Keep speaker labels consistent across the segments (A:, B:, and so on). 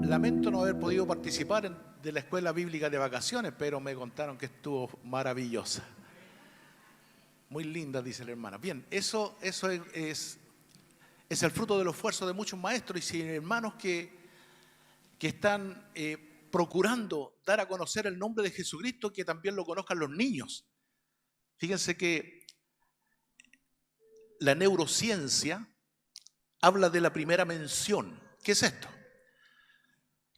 A: Lamento no haber podido participar de la escuela bíblica de vacaciones, pero me contaron que estuvo maravillosa. Muy linda, dice la hermana. Bien, eso es el fruto del esfuerzo de muchos maestros y sin hermanos que están procurando dar a conocer el nombre de Jesucristo, que también lo conozcan los niños. Fíjense que la neurociencia habla de la primera mención. ¿Qué es esto?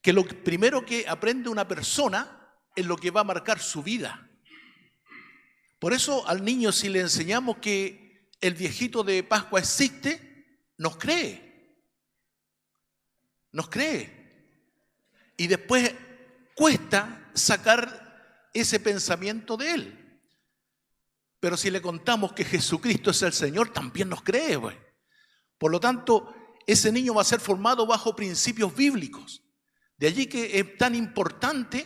A: Que lo primero que aprende una persona es lo que va a marcar su vida. Por eso al niño, si le enseñamos que el viejito de Pascua existe, nos cree. Nos cree. Y después cuesta sacar ese pensamiento de él. Pero si le contamos que Jesucristo es el Señor, también nos cree, pues. Por lo tanto, ese niño va a ser formado bajo principios bíblicos. De allí que es tan importante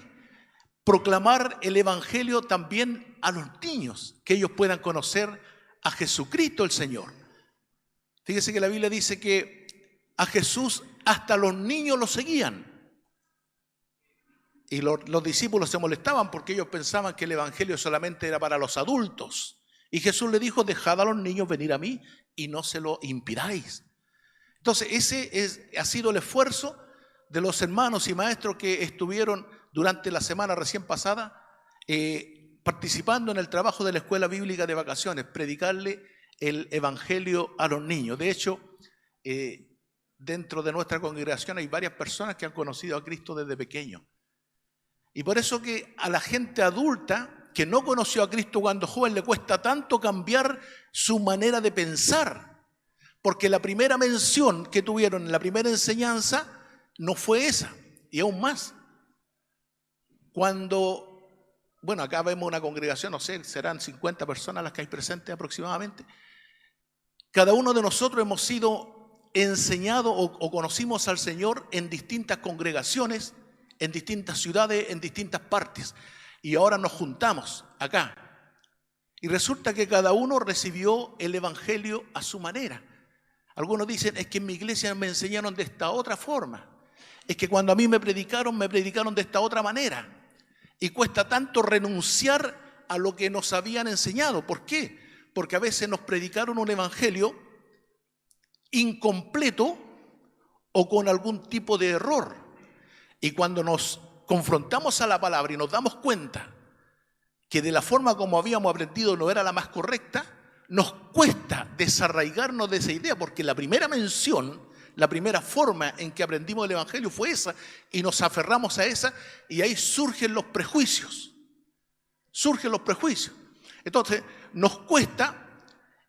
A: proclamar el Evangelio también a los niños, que ellos puedan conocer a Jesucristo el Señor. Fíjese que la Biblia dice que a Jesús hasta los niños lo seguían. Y los discípulos se molestaban porque ellos pensaban que el Evangelio solamente era para los adultos. Y Jesús le dijo: dejad a los niños venir a mí y no se lo impidáis. Entonces ese ha sido el esfuerzo de los hermanos y maestros que estuvieron durante la semana recién pasada participando en el trabajo de la escuela bíblica de vacaciones, predicarle el Evangelio a los niños. De hecho, dentro de nuestra congregación hay varias personas que han conocido a Cristo desde pequeño. Y por eso que a la gente adulta que no conoció a Cristo cuando joven le cuesta tanto cambiar su manera de pensar, porque la primera mención que tuvieron en la primera enseñanza no fue esa, y aún más. Bueno, acá vemos una congregación, no sé, serán 50 personas las que hay presentes aproximadamente. Cada uno de nosotros hemos sido enseñados o conocimos al Señor en distintas congregaciones, en distintas ciudades, en distintas partes. Y ahora nos juntamos acá. Y resulta que cada uno recibió el Evangelio a su manera. Algunos dicen: es que en mi iglesia me enseñaron de esta otra forma. Es que cuando a mí me predicaron de esta otra manera. Y cuesta tanto renunciar a lo que nos habían enseñado. ¿Por qué? Porque a veces nos predicaron un evangelio incompleto o con algún tipo de error. Y cuando nos confrontamos a la palabra y nos damos cuenta que de la forma como habíamos aprendido no era la más correcta, nos cuesta desarraigarnos de esa idea, porque la primera mención, la primera forma en que aprendimos el Evangelio fue esa, y nos aferramos a esa, y ahí surgen los prejuicios. Surgen los prejuicios. Entonces, nos cuesta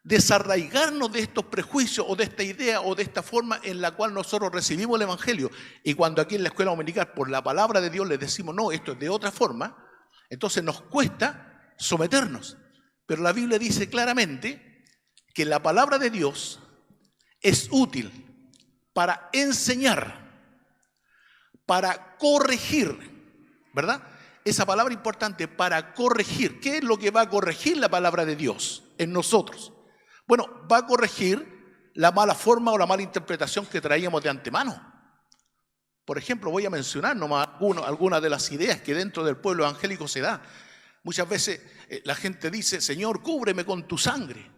A: desarraigarnos de estos prejuicios o de esta idea o de esta forma en la cual nosotros recibimos el Evangelio. Y cuando aquí en la escuela dominical, por la palabra de Dios, les decimos: no, esto es de otra forma, entonces nos cuesta someternos. Pero la Biblia dice claramente que la palabra de Dios es útil para enseñar, para corregir, ¿verdad? Esa palabra importante, para corregir. ¿Qué es lo que va a corregir la palabra de Dios en nosotros? Bueno, va a corregir la mala forma o la mala interpretación que traíamos de antemano. Por ejemplo, voy a mencionar nomás algunas de las ideas que dentro del pueblo evangélico se da. Muchas veces la gente dice: Señor, cúbreme con tu sangre.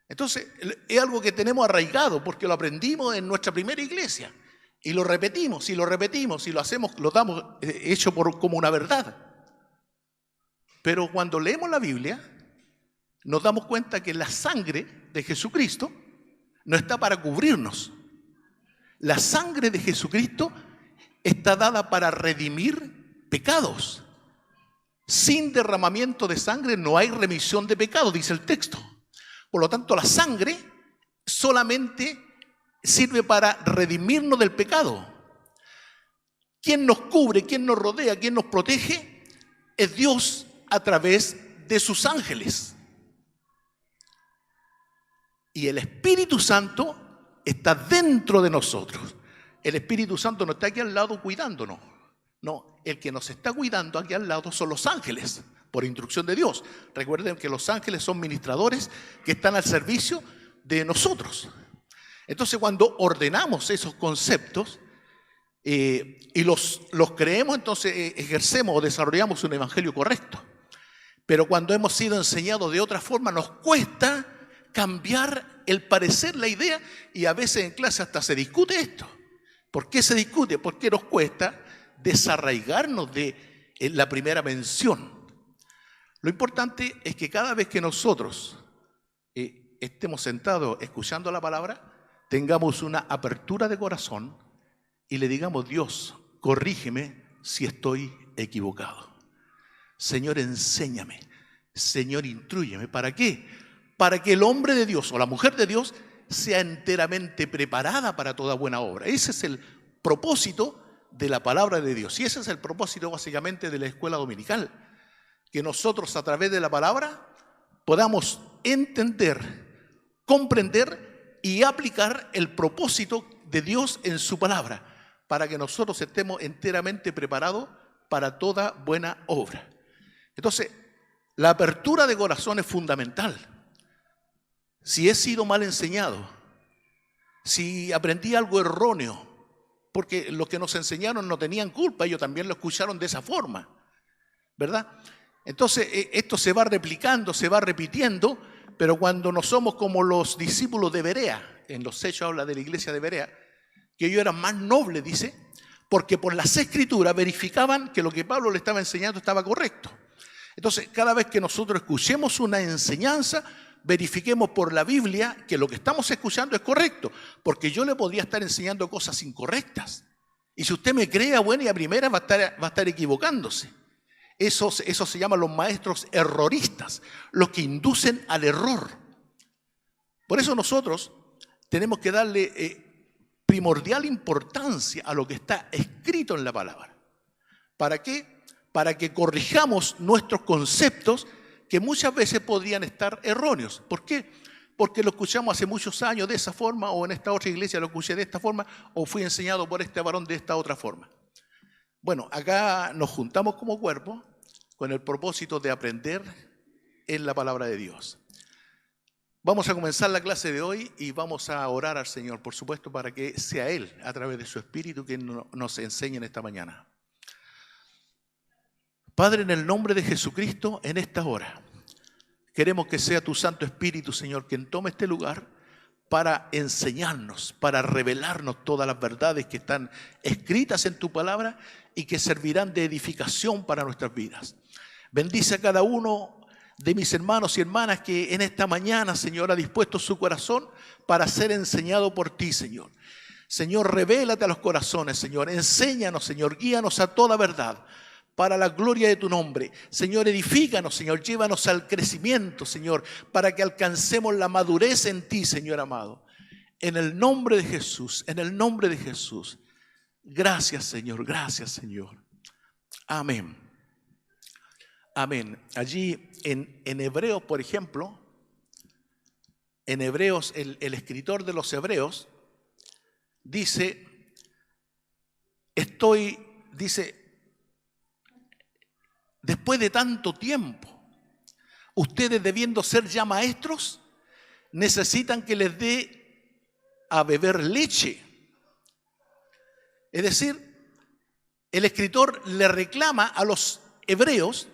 A: Entonces, es algo que tenemos arraigado porque lo aprendimos en nuestra primera iglesia. Y lo repetimos, y lo repetimos, y lo hacemos, lo damos hecho como una verdad. Pero cuando leemos la Biblia, nos damos cuenta que la sangre de Jesucristo no está para cubrirnos. La sangre de Jesucristo está dada para redimir pecados. Sin derramamiento de sangre no hay remisión de pecados, dice el texto. Por lo tanto, la sangre solamente sirve para redimirnos del pecado. ¿Quién nos cubre, quién nos rodea, quién nos protege? Es Dios a través de sus ángeles. Y el Espíritu Santo está dentro de nosotros. El Espíritu Santo no está aquí al lado cuidándonos. No, el que nos está cuidando aquí al lado son los ángeles, por instrucción de Dios. Recuerden que los ángeles son ministradores que están al servicio de nosotros. Entonces, cuando ordenamos esos conceptos, y los creemos, entonces ejercemos o desarrollamos un evangelio correcto. Pero cuando hemos sido enseñados de otra forma, nos cuesta cambiar el parecer, la idea, y a veces en clase hasta se discute esto. ¿Por qué se discute? Porque nos cuesta desarraigarnos de la primera mención. Lo importante es que cada vez que nosotros estemos sentados escuchando la palabra, tengamos una apertura de corazón y le digamos: Dios, corrígeme si estoy equivocado. Señor, enséñame. Señor, instrúyeme. ¿Para qué? Para que el hombre de Dios o la mujer de Dios sea enteramente preparada para toda buena obra. Ese es el propósito de la palabra de Dios. Y ese es el propósito básicamente de la escuela dominical. Que nosotros a través de la palabra podamos entender, comprender y aplicar el propósito de Dios en su palabra, para que nosotros estemos enteramente preparados para toda buena obra. Entonces, la apertura de corazón es fundamental. Si he sido mal enseñado, si aprendí algo erróneo, porque los que nos enseñaron no tenían culpa, ellos también lo escucharon de esa forma, ¿verdad? Entonces, esto se va replicando, se va repitiendo, pero cuando no somos como los discípulos de Berea, en los Hechos habla de la iglesia de Berea, que ellos eran más nobles, dice, porque por las Escrituras verificaban que lo que Pablo le estaba enseñando estaba correcto. Entonces, cada vez que nosotros escuchemos una enseñanza, verifiquemos por la Biblia que lo que estamos escuchando es correcto, porque yo le podría estar enseñando cosas incorrectas. Y si usted me cree a buena y a primera, va a estar equivocándose. Eso se llaman los maestros erroristas, los que inducen al error. Por eso nosotros tenemos que darle primordial importancia a lo que está escrito en la palabra. ¿Para qué? Para que corrijamos nuestros conceptos que muchas veces podrían estar erróneos. ¿Por qué? Porque lo escuchamos hace muchos años de esa forma, o en esta otra iglesia lo escuché de esta forma, o fui enseñado por este varón de esta otra forma. Bueno, acá nos juntamos como cuerpo con el propósito de aprender en la palabra de Dios. Vamos a comenzar la clase de hoy y vamos a orar al Señor, por supuesto, para que sea Él, a través de su Espíritu, que nos enseñe en esta mañana. Padre, en el nombre de Jesucristo, en esta hora, queremos que sea tu Santo Espíritu, Señor, quien tome este lugar para enseñarnos, para revelarnos todas las verdades que están escritas en tu palabra y que servirán de edificación para nuestras vidas. Bendice a cada uno de mis hermanos y hermanas que en esta mañana, Señor, ha dispuesto su corazón para ser enseñado por ti, Señor. Señor, revélate a los corazones, Señor. Enséñanos, Señor. Guíanos a toda verdad para la gloria de tu nombre. Señor, edifícanos, Señor. Llévanos al crecimiento, Señor, para que alcancemos la madurez en ti, Señor amado. En el nombre de Jesús, en el nombre de Jesús. Gracias, Señor. Gracias, Señor. Amén. Amén. Allí en Hebreos, por ejemplo, en Hebreos, el escritor de los Hebreos dice, después de tanto tiempo, ustedes debiendo ser ya maestros, necesitan que les dé a beber leche. Es decir, el escritor le reclama a los hebreos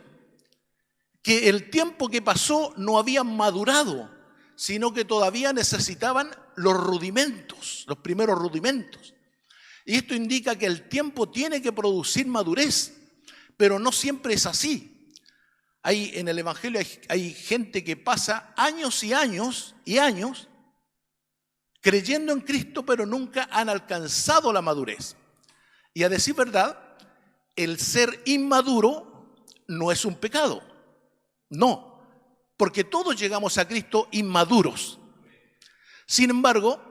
A: que el tiempo que pasó no habían madurado, sino que todavía necesitaban los rudimentos, los primeros rudimentos. Y esto indica que el tiempo tiene que producir madurez, pero no siempre es así. En el Evangelio hay gente que pasa años y años y años creyendo en Cristo, pero nunca han alcanzado la madurez. Y a decir verdad, el ser inmaduro no es un pecado. No, porque todos llegamos a Cristo inmaduros. Sin embargo,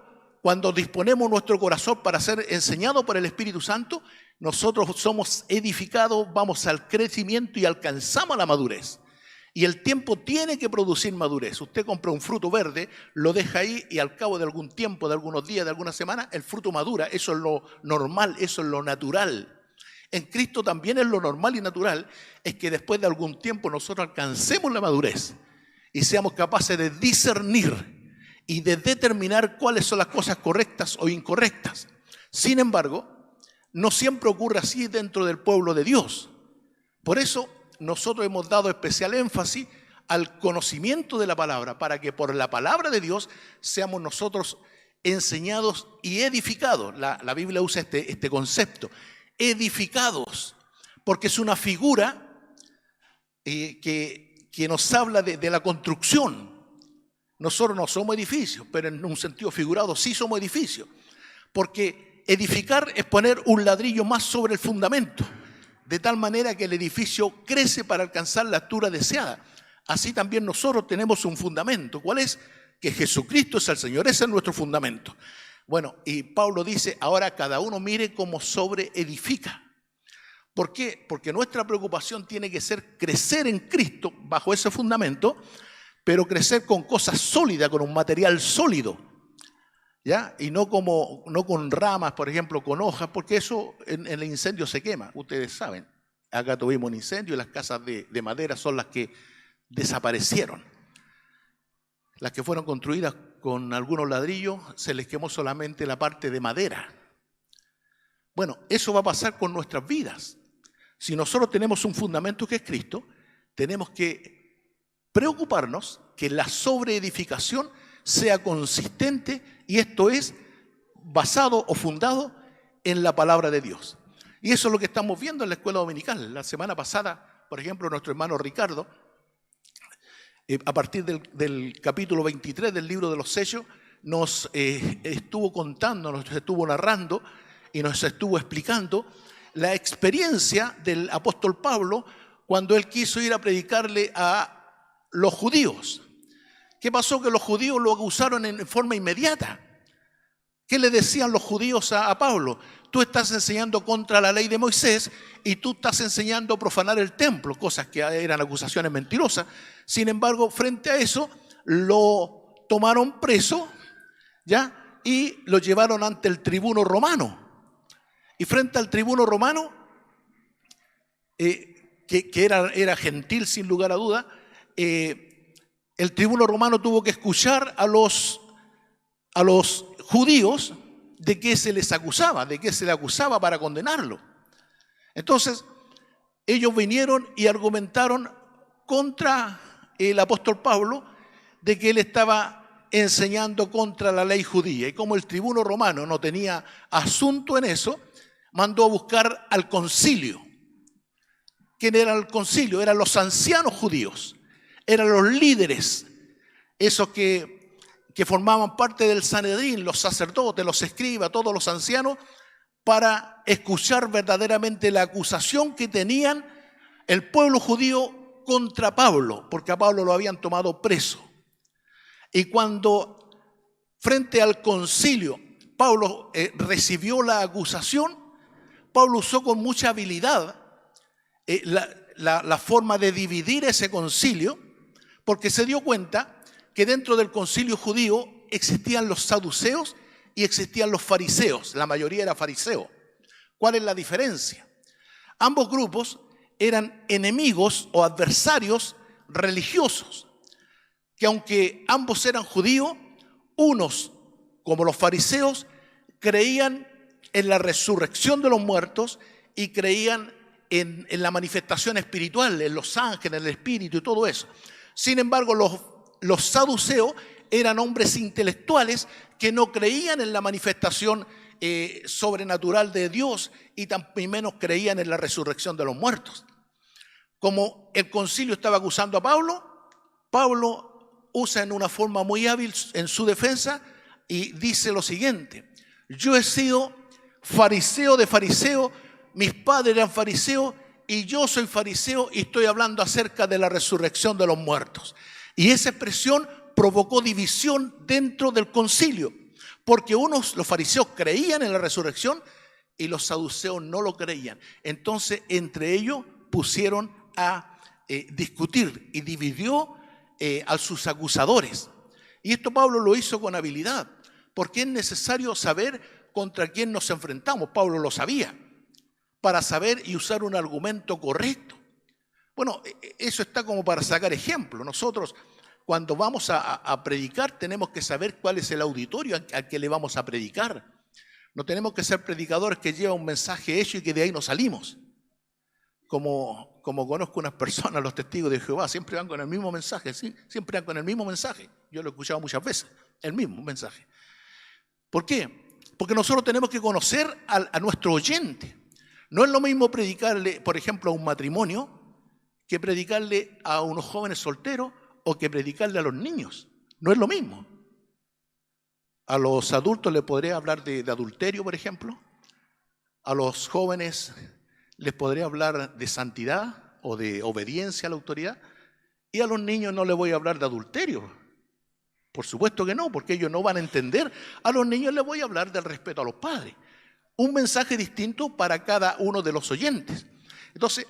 A: cuando disponemos nuestro corazón para ser enseñado por el Espíritu Santo, nosotros somos edificados, vamos al crecimiento y alcanzamos la madurez. Y el tiempo tiene que producir madurez. Usted compra un fruto verde, lo deja ahí y al cabo de algún tiempo, de algunos días, de algunas semanas, el fruto madura. Eso es lo normal, eso es lo natural. En Cristo también es lo normal y natural, es que después de algún tiempo nosotros alcancemos la madurez y seamos capaces de discernir y de determinar cuáles son las cosas correctas o incorrectas. Sin embargo, no siempre ocurre así dentro del pueblo de Dios. Por eso nosotros hemos dado especial énfasis al conocimiento de la palabra, para que por la palabra de Dios seamos nosotros enseñados y edificados. La Biblia usa este concepto, edificados, porque es una figura que nos habla de la construcción. Nosotros no somos edificios, pero en un sentido figurado sí somos edificios, porque edificar es poner un ladrillo más sobre el fundamento, de tal manera que el edificio crece para alcanzar la altura deseada. Así también nosotros tenemos un fundamento. ¿Cuál es? Que Jesucristo es el Señor, ese es nuestro fundamento. Bueno, y Pablo dice, ahora cada uno mire cómo sobreedifica. ¿Por qué? Porque nuestra preocupación tiene que ser crecer en Cristo bajo ese fundamento, pero crecer con cosas sólidas, con un material sólido, ¿ya? Y no con ramas, por ejemplo, con hojas, porque eso en el incendio se quema, ustedes saben. Acá tuvimos un incendio y las casas de madera son las que desaparecieron. Las que fueron construidas con algunos ladrillos, se les quemó solamente la parte de madera. Bueno, eso va a pasar con nuestras vidas. Si nosotros tenemos un fundamento que es Cristo, tenemos que preocuparnos que la sobreedificación sea consistente, y esto es basado o fundado en la palabra de Dios. Y eso es lo que estamos viendo en la escuela dominical. La semana pasada, por ejemplo, nuestro hermano Ricardo, a partir del capítulo 23 del libro de los sellos, nos estuvo contando, nos estuvo narrando y nos estuvo explicando la experiencia del apóstol Pablo cuando él quiso ir a predicarle a los judíos. ¿Qué pasó? Que los judíos lo acusaron en forma inmediata. ¿Qué le decían los judíos a Pablo? Tú estás enseñando contra la ley de Moisés y tú estás enseñando a profanar el templo, cosas que eran acusaciones mentirosas. Sin embargo, frente a eso, lo tomaron preso, ¿ya? Y lo llevaron ante el tribuno romano. Y frente al tribuno romano, que era gentil sin lugar a duda, el tribuno romano tuvo que escuchar a los judíos de qué se les acusaba, de qué se le acusaba para condenarlo. Entonces, ellos vinieron y argumentaron contra el apóstol Pablo de que él estaba enseñando contra la ley judía. Y como el tribuno romano no tenía asunto en eso, mandó a buscar al concilio. ¿Quién era el concilio? Eran los ancianos judíos, eran los líderes, esos que formaban parte del Sanedrín, los sacerdotes, los escribas, todos los ancianos, para escuchar verdaderamente la acusación que tenían el pueblo judío contra Pablo, porque a Pablo lo habían tomado preso. Y cuando frente al concilio Pablo recibió la acusación, Pablo usó con mucha habilidad la forma de dividir ese concilio, porque se dio cuenta que dentro del concilio judío existían los saduceos y existían los fariseos. La mayoría era fariseo. ¿Cuál es la diferencia? Ambos grupos eran enemigos o adversarios religiosos, que aunque ambos eran judíos, unos, como los fariseos, creían en la resurrección de los muertos y creían en la manifestación espiritual, en los ángeles, en el espíritu y todo eso. Sin embargo, los saduceos eran hombres intelectuales que no creían en la manifestación sobrenatural de Dios y también menos creían en la resurrección de los muertos. Como el concilio estaba acusando a Pablo, Pablo usa en una forma muy hábil en su defensa y dice lo siguiente: yo he sido fariseo de fariseo, mis padres eran fariseos y yo soy fariseo y estoy hablando acerca de la resurrección de los muertos. Y esa expresión provocó división dentro del concilio, porque los fariseos creían en la resurrección y los saduceos no lo creían. Entonces, entre ellos pusieron a discutir y dividió a sus acusadores. Y esto Pablo lo hizo con habilidad, porque es necesario saber contra quién nos enfrentamos. Pablo lo sabía, para saber y usar un argumento correcto. Bueno, eso está como para sacar ejemplo. Nosotros, cuando vamos a predicar, tenemos que saber cuál es el auditorio al que le vamos a predicar. No tenemos que ser predicadores que llevan un mensaje hecho y que de ahí no salimos. Como conozco unas personas, los testigos de Jehová, siempre van con el mismo mensaje, ¿sí? Siempre van con el mismo mensaje. Yo lo he escuchado muchas veces, el mismo mensaje. ¿Por qué? Porque nosotros tenemos que conocer a nuestro oyente. No es lo mismo predicarle, por ejemplo, a un matrimonio, que predicarle a unos jóvenes solteros o que predicarle a los niños. No es lo mismo. A los adultos les podré hablar de adulterio, por ejemplo. A los jóvenes les podré hablar de santidad o de obediencia a la autoridad. Y a los niños no les voy a hablar de adulterio. Por supuesto que no, porque ellos no van a entender. A los niños les voy a hablar del respeto a los padres. Un mensaje distinto para cada uno de los oyentes. Entonces,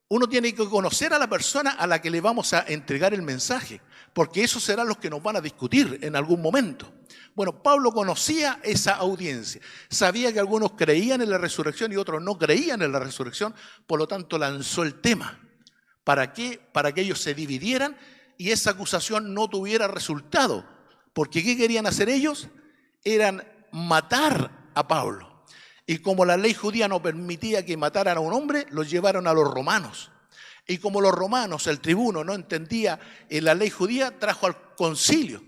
A: uno tiene que conocer a la persona a la que le vamos a entregar el mensaje, porque esos serán los que nos van a discutir en algún momento. Bueno, Pablo conocía esa audiencia, sabía que algunos creían en la resurrección y otros no creían en la resurrección, por lo tanto lanzó el tema. ¿Para qué? Para que ellos se dividieran y esa acusación no tuviera resultado. Porque ¿qué querían hacer ellos? Eran matar a Pablo. Y como la ley judía no permitía que mataran a un hombre, los llevaron a los romanos. Y como los romanos, el tribuno, no entendía la ley judía, trajo al concilio.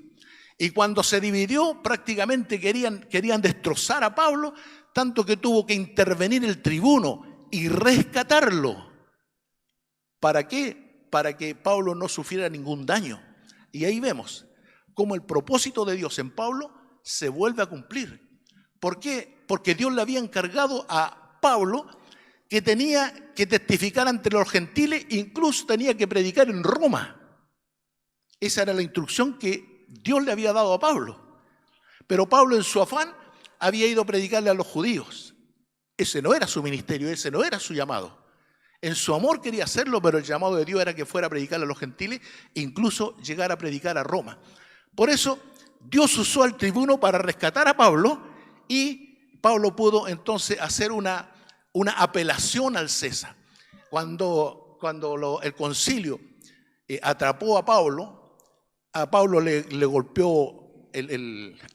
A: Y cuando se dividió, prácticamente querían destrozar a Pablo, tanto que tuvo que intervenir el tribuno y rescatarlo. ¿Para qué? Para que Pablo no sufriera ningún daño. Y ahí vemos cómo el propósito de Dios en Pablo se vuelve a cumplir. ¿Por qué? Porque Dios le había encargado a Pablo que tenía que testificar ante los gentiles, incluso tenía que predicar en Roma. Esa era la instrucción que Dios le había dado a Pablo. Pero Pablo en su afán había ido a predicarle a los judíos. Ese no era su ministerio, ese no era su llamado. En su amor quería hacerlo, pero el llamado de Dios era que fuera a predicarle a los gentiles e incluso llegar a predicar a Roma. Por eso Dios usó al tribuno para rescatar a Pablo y Pablo pudo entonces hacer una apelación al César. Cuando el concilio atrapó a Pablo le golpeó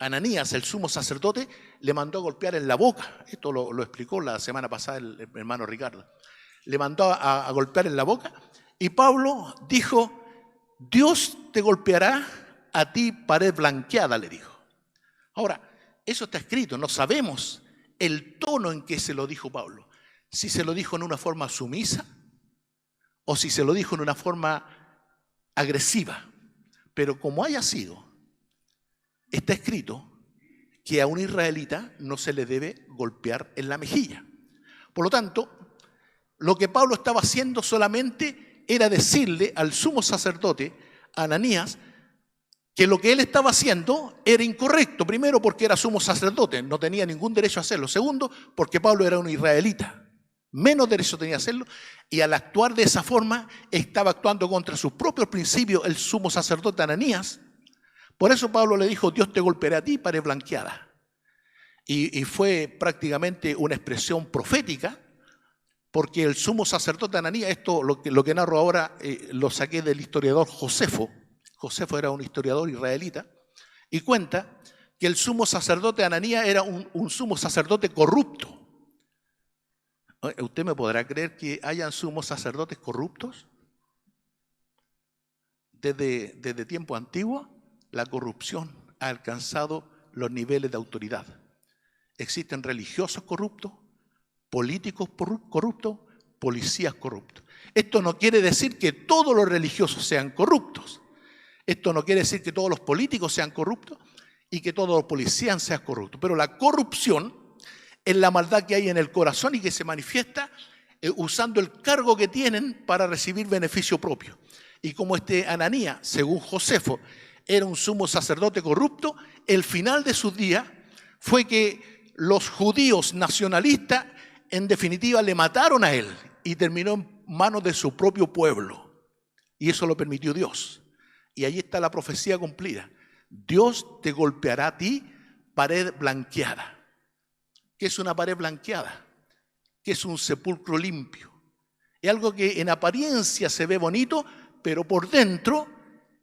A: Ananías, el sumo sacerdote, le mandó a golpear en la boca. Esto lo explicó la semana pasada el hermano Ricardo. Le mandó a golpear en la boca y Pablo dijo: Dios te golpeará a ti, pared blanqueada, le dijo. Ahora, eso está escrito, no sabemos el tono en que se lo dijo Pablo. Si se lo dijo en una forma sumisa o si se lo dijo en una forma agresiva. Pero como haya sido, está escrito que a un israelita no se le debe golpear en la mejilla. Por lo tanto, lo que Pablo estaba haciendo solamente era decirle al sumo sacerdote, Ananías, que lo que él estaba haciendo era incorrecto. Primero, porque era sumo sacerdote, no tenía ningún derecho a hacerlo. Segundo, porque Pablo era un israelita, menos derecho tenía a hacerlo. Y al actuar de esa forma, estaba actuando contra sus propios principios el sumo sacerdote Ananías. Por eso Pablo le dijo: Dios te golpeará a ti, pared blanqueada. Y fue prácticamente una expresión profética, porque el sumo sacerdote Ananías, esto lo que narro ahora, lo saqué del historiador Josefo. Josefo era un historiador israelita, y cuenta que el sumo sacerdote Ananías era un sumo sacerdote corrupto. ¿Usted me podrá creer que hayan sumos sacerdotes corruptos? Desde tiempo antiguo, la corrupción ha alcanzado los niveles de autoridad. Existen religiosos corruptos, políticos corruptos, policías corruptos. Esto no quiere decir que todos los religiosos sean corruptos. Esto no quiere decir que todos los políticos sean corruptos y que todos los policías sean corruptos. Pero la corrupción es la maldad que hay en el corazón y que se manifiesta usando el cargo que tienen para recibir beneficio propio. Y como este Ananías, según Josefo, era un sumo sacerdote corrupto, el final de sus días fue que los judíos nacionalistas, en definitiva, le mataron a él y terminó en manos de su propio pueblo. Y eso lo permitió Dios. Y ahí está la profecía cumplida. Dios te golpeará a ti, pared blanqueada. ¿Qué es una pared blanqueada? ¿Qué es un sepulcro limpio? Es algo que en apariencia se ve bonito, pero por dentro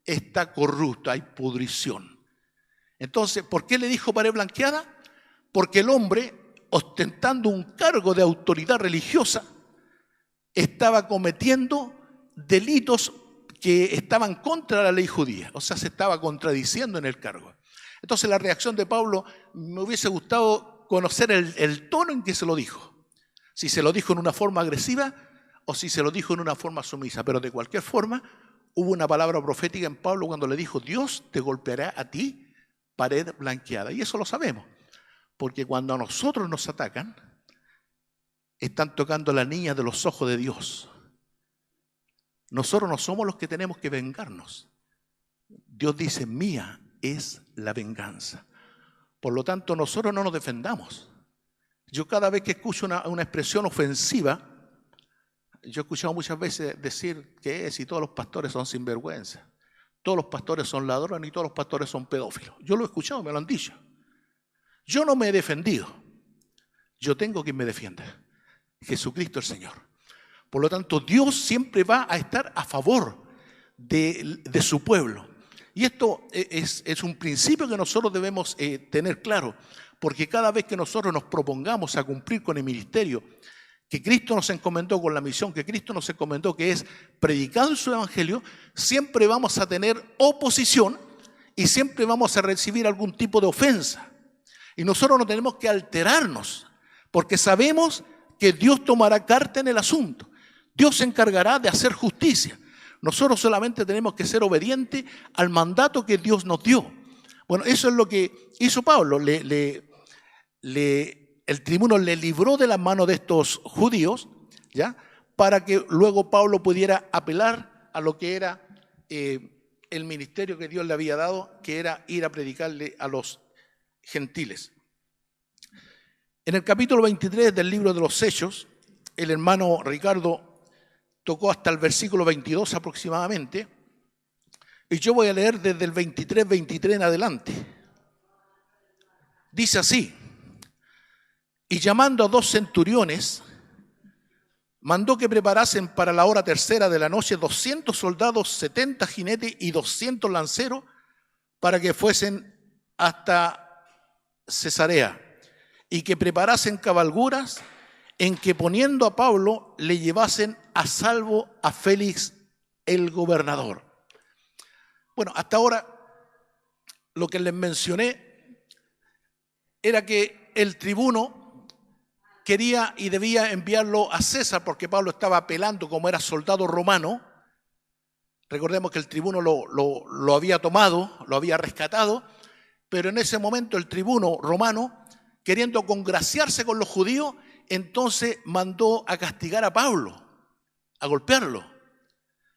A: está corrupto, hay pudrición. Entonces, ¿por qué le dijo pared blanqueada? Porque el hombre ostentando un cargo de autoridad religiosa, estaba cometiendo delitos que estaban contra la ley judía, o sea, se estaba contradiciendo en el cargo. Entonces la reacción de Pablo, me hubiese gustado conocer el tono en que se lo dijo. Si se lo dijo en una forma agresiva o si se lo dijo en una forma sumisa, pero de cualquier forma hubo una palabra profética en Pablo cuando le dijo: Dios te golpeará a ti pared blanqueada. Y eso lo sabemos, porque cuando a nosotros nos atacan, están tocando la niña de los ojos de Dios. Nosotros no somos los que tenemos que vengarnos. Dios dice: mía es la venganza. Por lo tanto, nosotros no nos defendamos. Yo cada vez que escucho una expresión ofensiva, yo he escuchado muchas veces decir que si todos los pastores son sinvergüenza, todos los pastores son ladrones y todos los pastores son pedófilos. Yo lo he escuchado, me lo han dicho. Yo no me he defendido. Yo tengo quien me defienda: Jesucristo el Señor. Por lo tanto, Dios siempre va a estar a favor de su pueblo. Y esto es un principio que nosotros debemos tener claro, porque cada vez que nosotros nos propongamos a cumplir con el ministerio que Cristo nos encomendó, con la misión que Cristo nos encomendó, que es predicar su evangelio, siempre vamos a tener oposición y siempre vamos a recibir algún tipo de ofensa. Y nosotros no tenemos que alterarnos, porque sabemos que Dios tomará carta en el asunto. Dios se encargará de hacer justicia. Nosotros solamente tenemos que ser obedientes al mandato que Dios nos dio. Bueno, eso es lo que hizo Pablo. El tribuno le libró de las manos de estos judíos, ¿ya?, para que luego Pablo pudiera apelar a lo que era el ministerio que Dios le había dado, que era ir a predicarle a los gentiles. En el capítulo 23 del libro de los Hechos, el hermano Ricardo tocó hasta el versículo 22 aproximadamente, y yo voy a leer desde el 23 en adelante. Dice así: y llamando a 2 centuriones, mandó que preparasen para la hora tercera de la noche 200 soldados, 70 jinetes y 200 lanceros, para que fuesen hasta Cesarea, y que preparasen cabalguras en que, poniendo a Pablo, le llevasen a salvo a Félix el gobernador. Bueno, hasta ahora lo que les mencioné era que el tribuno quería y debía enviarlo a César, porque Pablo estaba apelando como era soldado romano. Recordemos que el tribuno lo había tomado, lo había rescatado, pero en ese momento el tribuno romano, queriendo congraciarse con los judíos, entonces mandó a castigar a Pablo, a golpearlo.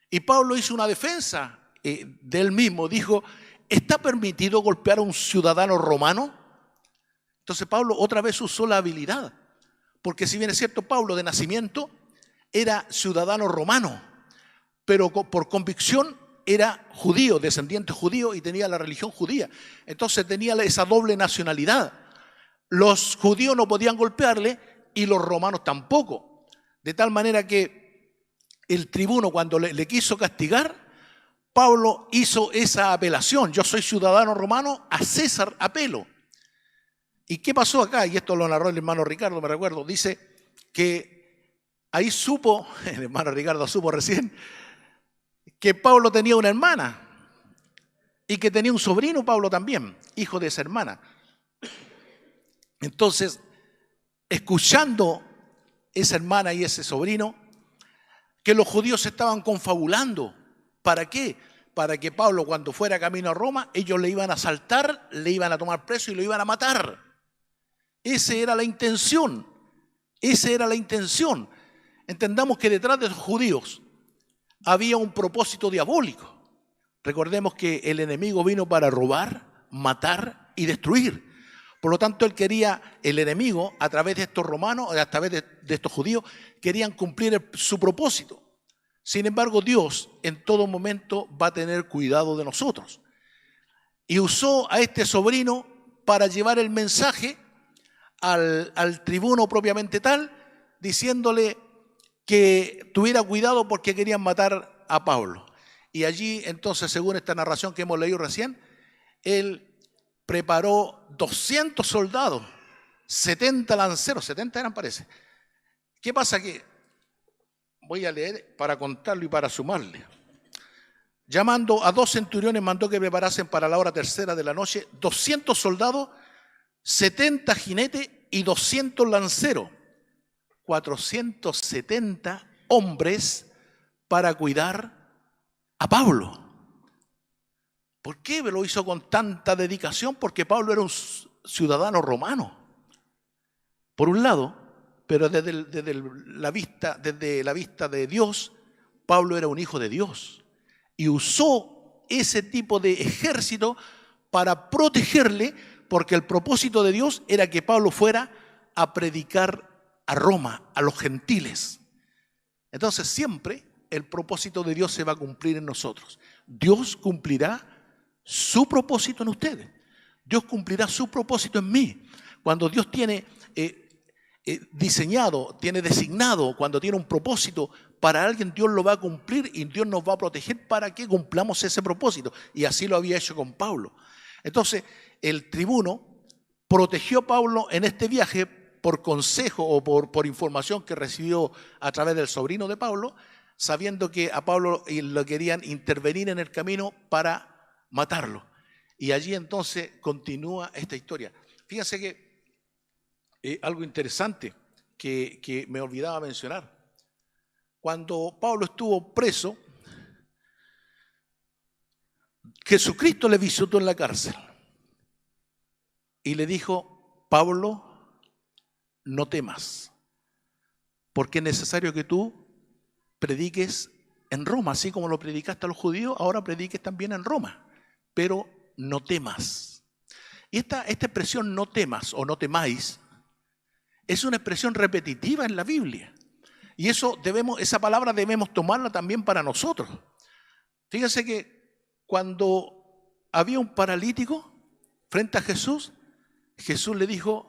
A: Y Pablo hizo una defensa de él mismo. Dijo: ¿está permitido golpear a un ciudadano romano? Entonces Pablo otra vez usó la habilidad, porque si bien es cierto, Pablo de nacimiento era ciudadano romano, pero por convicción era judío, descendiente judío, y tenía la religión judía. Entonces tenía esa doble nacionalidad. Los judíos no podían golpearle y los romanos tampoco. De tal manera que el tribuno, cuando le quiso castigar, Pablo hizo esa apelación: yo soy ciudadano romano, a César apelo. ¿Y qué pasó acá? Y esto lo narró el hermano Ricardo, me recuerdo. Dice que ahí supo, el hermano Ricardo supo recién, que Pablo tenía una hermana y que tenía un sobrino, Pablo también, hijo de esa hermana. Entonces, escuchando esa hermana y ese sobrino, que los judíos se estaban confabulando. ¿Para qué? Para que Pablo, cuando fuera camino a Roma, ellos le iban a asaltar, le iban a tomar preso y lo iban a matar. Esa era la intención. Esa era la intención. Entendamos que detrás de los judíos había un propósito diabólico. Recordemos que el enemigo vino para robar, matar y destruir. Por lo tanto, él quería, el enemigo, a través de estos romanos, a través de estos judíos, querían cumplir su propósito. Sin embargo, Dios en todo momento va a tener cuidado de nosotros. Y usó a este sobrino para llevar el mensaje al tribuno propiamente tal, diciéndole que tuviera cuidado porque querían matar a Pablo. Y allí, entonces, según esta narración que hemos leído recién, él preparó 200 soldados, 70 lanceros, 70 eran parece. ¿Qué pasa? Que voy a leer para contarlo y para sumarle. Llamando a 2 centuriones, mandó que preparasen para la hora tercera de la noche 200 soldados, 70 jinetes y 200 lanceros. 470 hombres para cuidar a Pablo. ¿Por qué lo hizo con tanta dedicación? Porque Pablo era un ciudadano romano, por un lado, pero desde la vista de Dios, Pablo era un hijo de Dios y usó ese tipo de ejército para protegerle, porque el propósito de Dios era que Pablo fuera a predicar a Roma, a los gentiles. Entonces siempre el propósito de Dios se va a cumplir en nosotros. Dios cumplirá su propósito en ustedes. Dios cumplirá su propósito en mí. Cuando Dios tiene diseñado, tiene designado, cuando tiene un propósito para alguien, Dios lo va a cumplir y Dios nos va a proteger para que cumplamos ese propósito. Y así lo había hecho con Pablo. Entonces, el tribuno protegió a Pablo en este viaje por consejo o por información que recibió a través del sobrino de Pablo, sabiendo que a Pablo lo querían intervenir en el camino para matarlo. Y allí entonces continúa esta historia. Fíjense que algo interesante que me olvidaba mencionar. Cuando Pablo estuvo preso, Jesucristo le visitó en la cárcel y le dijo: Pablo, no temas, porque es necesario que tú prediques en Roma, así como lo predicaste a los judíos, ahora prediques también en Roma, pero no temas. Y esta expresión no temas o no temáis es una expresión repetitiva en la Biblia. Y esa palabra debemos tomarla también para nosotros. Fíjense que cuando había un paralítico frente a Jesús, Jesús le dijo: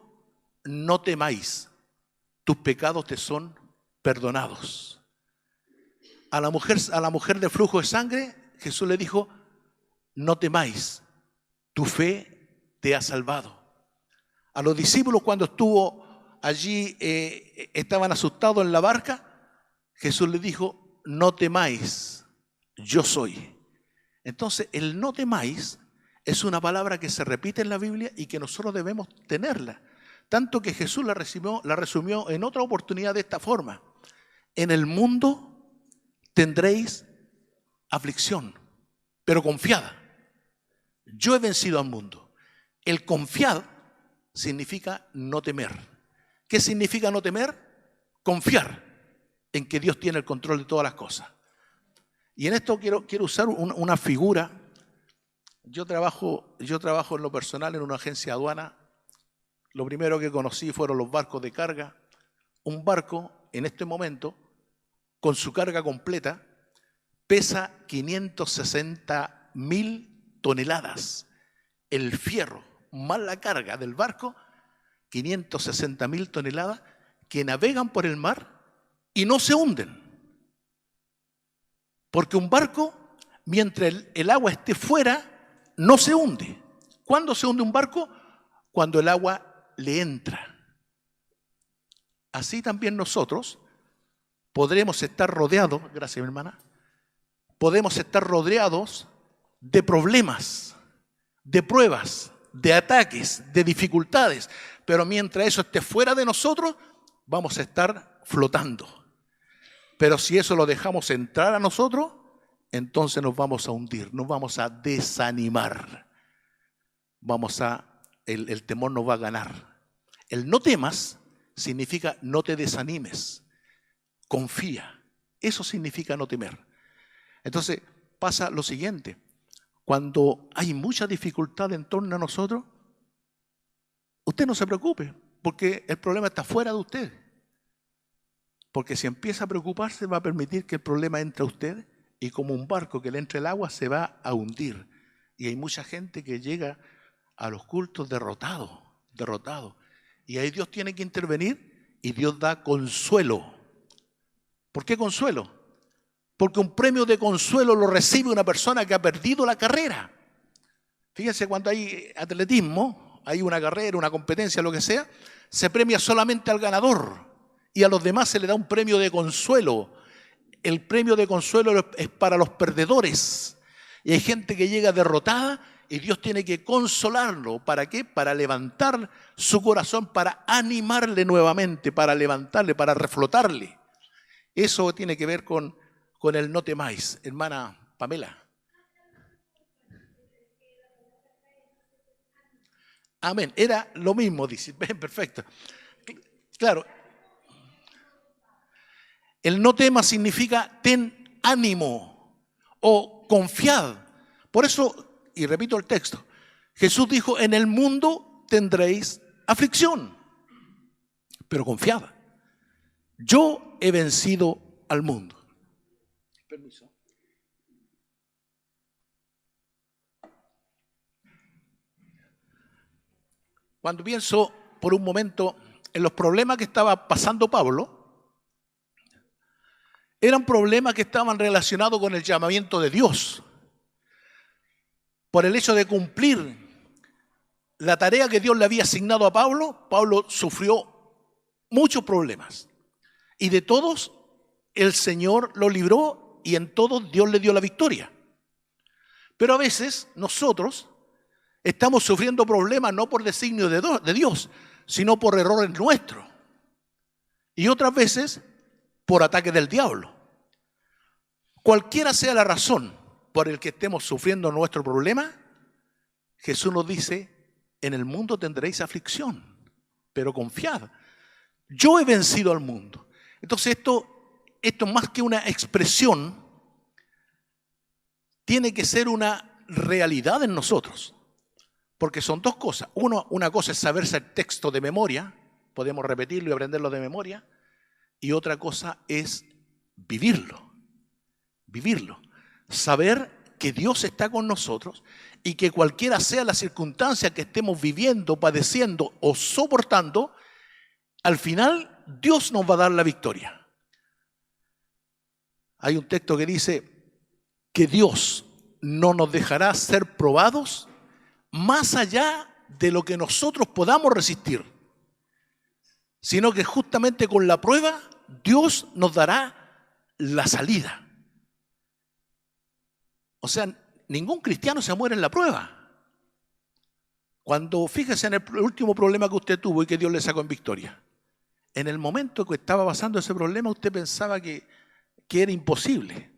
A: no temáis, tus pecados te son perdonados. A la mujer de flujo de sangre, Jesús le dijo: no temáis, tu fe te ha salvado. A los discípulos, cuando estuvo allí, estaban asustados en la barca, Jesús les dijo: no temáis, yo soy. Entonces, el no temáis es una palabra que se repite en la Biblia y que nosotros debemos tenerla. Tanto que Jesús la resumió en otra oportunidad de esta forma: en el mundo tendréis aflicción, pero confiad, yo he vencido al mundo. El confiad significa no temer. ¿Qué significa no temer? Confiar en que Dios tiene el control de todas las cosas. Y en esto quiero usar una figura. Yo trabajo en lo personal en una agencia de aduana. Lo primero que conocí fueron los barcos de carga. Un barco, en este momento, con su carga completa, pesa 560.000 toneladas. El fierro más la carga del barco, 560.000 toneladas, que navegan por el mar y no se hunden. Porque un barco, mientras el agua esté fuera, no se hunde. ¿Cuándo se hunde un barco? Cuando el agua le entra. Así también nosotros podremos estar rodeados, gracias mi hermana, podemos estar rodeados de problemas, de pruebas, de ataques, de dificultades, pero mientras eso esté fuera de nosotros, vamos a estar flotando. Pero si eso lo dejamos entrar a nosotros, entonces nos vamos a hundir, nos vamos a desanimar. El temor nos va a ganar. El no temas significa no te desanimes, confía. Eso significa no temer. Entonces pasa lo siguiente: cuando hay mucha dificultad en torno a nosotros, usted no se preocupe, porque el problema está fuera de usted. Porque si empieza a preocuparse, va a permitir que el problema entre a usted, y como un barco que le entre el agua, se va a hundir. Y hay mucha gente que llega a los cultos derrotado. Y ahí Dios tiene que intervenir y Dios da consuelo. ¿Por qué consuelo? Porque un premio de consuelo lo recibe una persona que ha perdido la carrera. Fíjense, cuando hay atletismo, hay una carrera, una competencia, lo que sea, se premia solamente al ganador y a los demás se le da un premio de consuelo. El premio de consuelo es para los perdedores. Y hay gente que llega derrotada y Dios tiene que consolarlo. ¿Para qué? Para levantar su corazón, para animarle nuevamente, para levantarle, para reflotarle. Eso tiene que ver con el no temáis, hermana Pamela. Amén. Era lo mismo, dice. Perfecto. Claro. El no temas significa ten ánimo o confiad. Por eso, y repito el texto, Jesús dijo, en el mundo tendréis aflicción, pero confiad. Yo he vencido al mundo. Permiso. Cuando pienso por un momento en los problemas que estaba pasando Pablo, eran problemas que estaban relacionados con el llamamiento de Dios. Por el hecho de cumplir la tarea que Dios le había asignado a Pablo, Pablo sufrió muchos problemas. Y de todos, el Señor lo libró y en todos Dios le dio la victoria. Pero a veces nosotros estamos sufriendo problemas no por designio de Dios, sino por errores nuestros. Y otras veces por ataque del diablo. Cualquiera sea la razón por el que estemos sufriendo nuestro problema, Jesús nos dice, en el mundo tendréis aflicción, pero confiad. Yo he vencido al mundo. Entonces esto más que una expresión, tiene que ser una realidad en nosotros. Porque son dos cosas. Una cosa es saberse el texto de memoria, podemos repetirlo y aprenderlo de memoria, y otra cosa es vivirlo. Vivirlo. Saber que Dios está con nosotros y que cualquiera sea la circunstancia que estemos viviendo, padeciendo o soportando, al final Dios nos va a dar la victoria. Hay un texto que dice que Dios no nos dejará ser probados más allá de lo que nosotros podamos resistir, sino que justamente con la prueba Dios nos dará la salida. O sea, ningún cristiano se muere en la prueba. Cuando fíjese en el último problema que usted tuvo y que Dios le sacó en victoria, en el momento que estaba pasando ese problema usted pensaba que era imposible,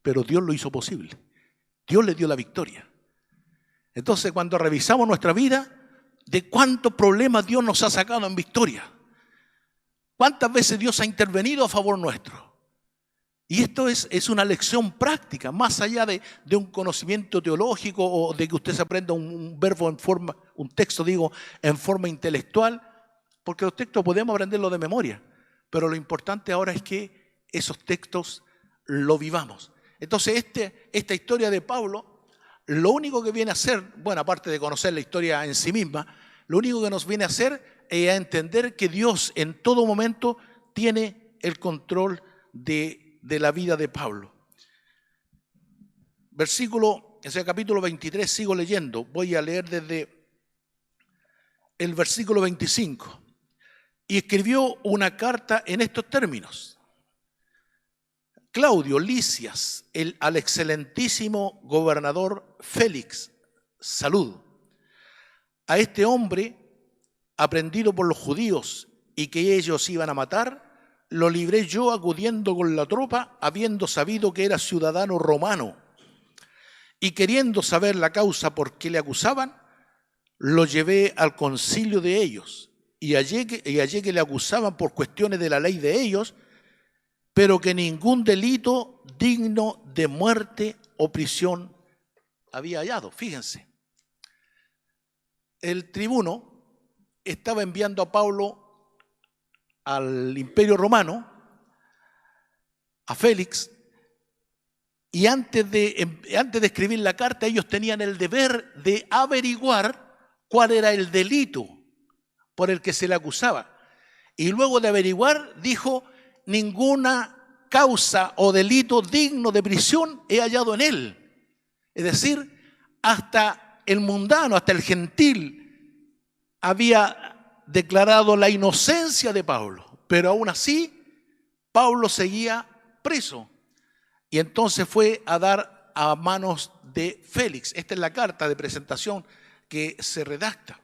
A: pero Dios lo hizo posible. Dios le dio la victoria. Entonces, cuando revisamos nuestra vida, ¿de cuántos problemas Dios nos ha sacado en victoria? ¿Cuántas veces Dios ha intervenido a favor nuestro? Y esto es una lección práctica, más allá de un conocimiento teológico o de que usted se aprenda un verbo en forma, un texto, en forma intelectual, porque los textos podemos aprenderlos de memoria, pero lo importante ahora es que esos textos lo vivamos. Entonces, esta historia de Pablo, lo único que viene a hacer, bueno, aparte de conocer la historia en sí misma, lo único que nos viene a hacer es a entender que Dios en todo momento tiene el control de la vida de Pablo. Capítulo 23, sigo leyendo. Voy a leer desde el versículo 25. Y escribió una carta en estos términos. Claudio Lisias, al excelentísimo gobernador Félix, salud. A este hombre, aprendido por los judíos y que ellos iban a matar, lo libré yo acudiendo con la tropa, habiendo sabido que era ciudadano romano. Y queriendo saber la causa por qué le acusaban, lo llevé al concilio de ellos. Y hallé que le acusaban por cuestiones de la ley de ellos, pero que ningún delito digno de muerte o prisión había hallado. Fíjense, el tribuno estaba enviando a Pablo al Imperio Romano, a Félix, y antes de escribir la carta ellos tenían el deber de averiguar cuál era el delito por el que se le acusaba. Y luego de averiguar dijo, ninguna causa o delito digno de prisión he hallado en él. Es decir, hasta el mundano, hasta el gentil había declarado la inocencia de Pablo, pero aún así Pablo seguía preso. Y entonces fue a dar a manos de Félix. Esta es la carta de presentación que se redacta.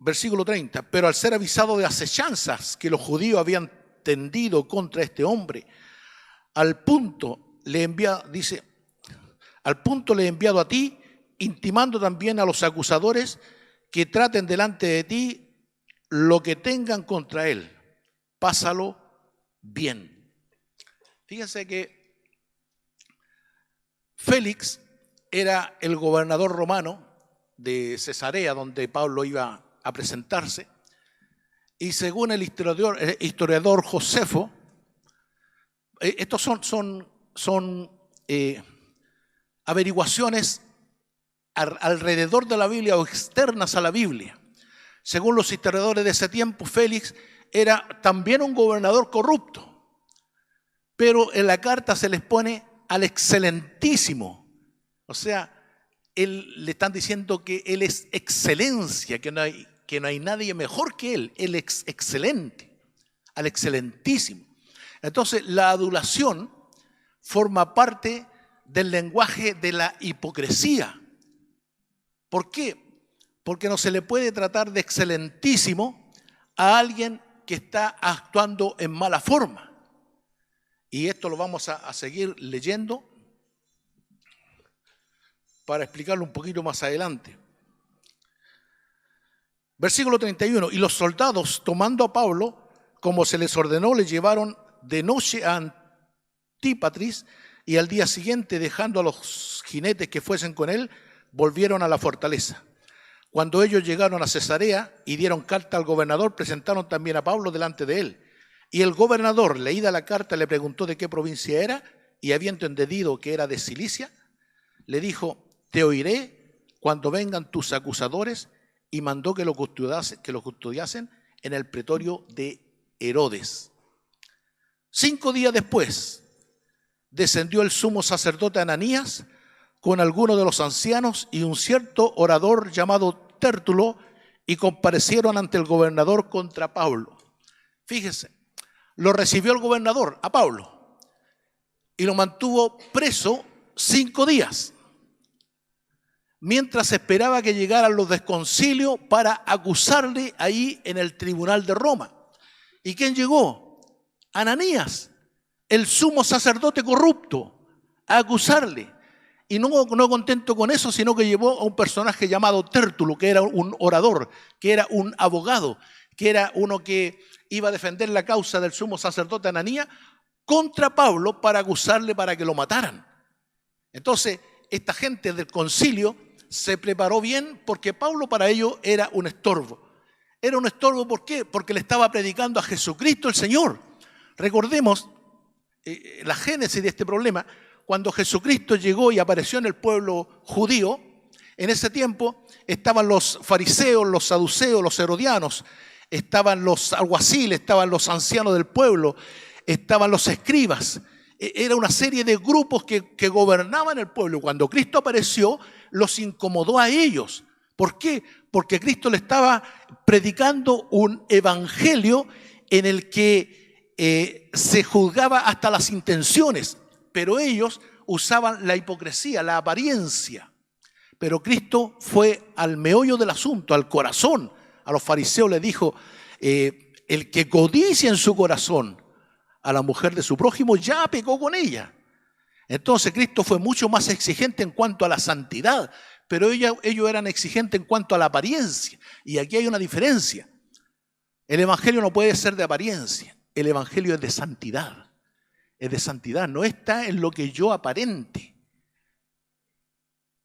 A: Versículo 30. Pero al ser avisado de acechanzas que los judíos habían tendido contra este hombre, al punto le he enviado a ti, intimando también a los acusadores que traten delante de ti lo que tengan contra él. Pásalo bien. Fíjense que Félix era el gobernador romano de Cesarea, donde Pablo iba a presentarse, y según el historiador Josefo, estos son averiguaciones alrededor de la Biblia o externas a la Biblia. Según los historiadores de ese tiempo, Félix era también un gobernador corrupto, pero en la carta se les pone al excelentísimo. O sea, le están diciendo que él es excelencia, que no hay nadie mejor que él es excelente, al excelentísimo. Entonces, la adulación forma parte del lenguaje de la hipocresía. ¿Por qué? Porque no se le puede tratar de excelentísimo a alguien que está actuando en mala forma. Y esto lo vamos a seguir leyendo para explicarlo un poquito más adelante. Versículo 31. Y los soldados, tomando a Pablo, como se les ordenó, le llevaron de noche a Antípatris, y al día siguiente, dejando a los jinetes que fuesen con él, volvieron a la fortaleza. Cuando ellos llegaron a Cesarea y dieron carta al gobernador, presentaron también a Pablo delante de él. Y el gobernador, leída la carta, le preguntó de qué provincia era, y habiendo entendido que era de Cilicia, le dijo: te oiré cuando vengan tus acusadores, y mandó que lo custodiasen en el pretorio de Herodes. 5 días después, descendió el sumo sacerdote Ananías con algunos de los ancianos y un cierto orador llamado Tértulo, y comparecieron ante el gobernador contra Pablo. Fíjese, lo recibió el gobernador a Pablo y lo mantuvo preso 5 días, mientras esperaba que llegaran los del concilio para acusarle ahí en el tribunal de Roma. ¿Y quién llegó? Ananías, el sumo sacerdote corrupto, a acusarle. Y no contento con eso, sino que llevó a un personaje llamado Tértulo, que era un orador, que era un abogado, que era uno que iba a defender la causa del sumo sacerdote Ananías contra Pablo para acusarle para que lo mataran. Entonces, esta gente del concilio se preparó bien porque Pablo para ellos era un estorbo. Era un estorbo, ¿por qué? Porque le estaba predicando a Jesucristo el Señor. Recordemos la génesis de este problema. Cuando Jesucristo llegó y apareció en el pueblo judío, en ese tiempo estaban los fariseos, los saduceos, los herodianos, estaban los alguaciles, estaban los ancianos del pueblo, estaban los escribas. Era una serie de grupos que gobernaban el pueblo. Cuando Cristo apareció, los incomodó a ellos. ¿Por qué? Porque Cristo le estaba predicando un evangelio en el que se juzgaba hasta las intenciones, pero ellos usaban la hipocresía, la apariencia. Pero Cristo fue al meollo del asunto, al corazón. A los fariseos les dijo, el que codicia en su corazón a la mujer de su prójimo ya pecó con ella. Entonces Cristo fue mucho más exigente en cuanto a la santidad, pero ellos eran exigentes en cuanto a la apariencia. Y aquí hay una diferencia. El evangelio no puede ser de apariencia, el evangelio es de santidad. Es de santidad, no está en lo que yo aparente,